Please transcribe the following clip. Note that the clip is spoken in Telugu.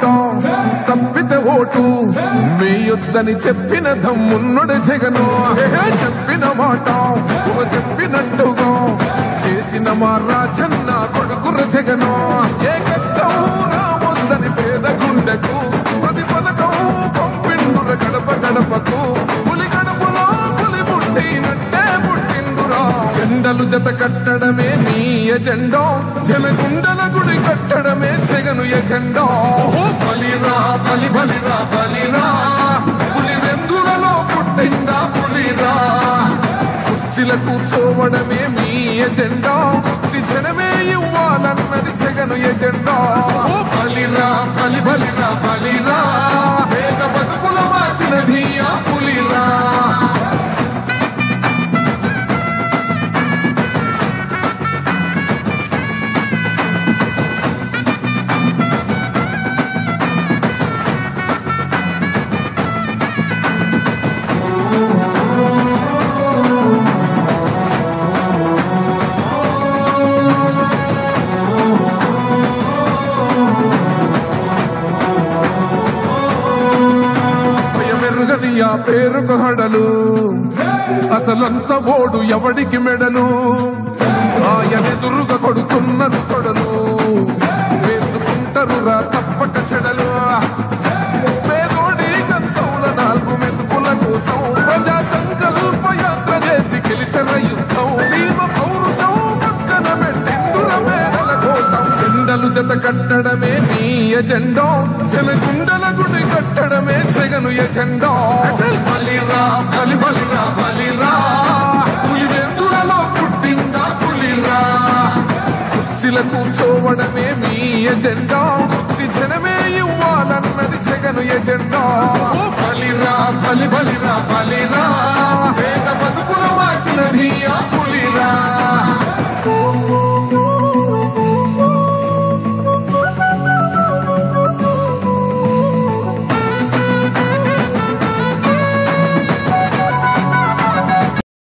మాట తప్పితే ఓటు వేయొద్దని చెప్పిన దమ్మున్నడు జగను. చెప్పిన మాట చెప్పినట్టుగా చేసిన మా రాజన్న కొడుకుర జగను. ఏ కష్టం రావద్దని పేద గుండెకు ప్రతి పథకం పంపిండుర గడప గడపకు. పులి గడపలో పులి పుట్టినట్టే పుట్టిండురా. జెండలు జత కట్టడమే మీ ఎజెండా, జనగుండల గుడి కట్టడమే జగను ఎజెండా. బలిరా బలి బలిరా బలిరా, పులి వెందులలో పుట్టిందా పులిరా. కుర్చీల కూర్చోవడమే మీ ఎజెండా, కుర్చీ జనమే ఇవ్వాలన్నది జగను ఎజెండా. బలిరా బలి బలిరా బలిరా, వేగ బతుకుల మార్చినది ఆ పులిరా. ఆ పేరుకు హడలు అసలంచబోడు ఎవడికి మెడలు. ఆయనెదురుగా కొడుతున్నది తొడలు, వేసుకుంటారు రా తప్పక చెడలు. పేదోడి కంచంల 4 మెతుకుల కోసం ప్రజా సంకల్ప యాత్ర చేసి గెలిసిన యుద్ధం. సీమ పౌరుషం పక్కన పెట్టిండుర పేదల కోసం. జెండలు జత కట్టడమే మీ ఎజెండా, జనగుండల గుడి కట్టడమే జగను ఎజెండా. బలిరా బలి బలిరా బలిరా, పులి వెందులలో పుట్టిందా పులిరా. కుర్చీల కూర్చోవడమే మీ ఎజెండా, కుర్చీ జనమే ఇవ్వాలన్నది జగను ఎజెండా. బలిరా బలి బలిరా బలిరా.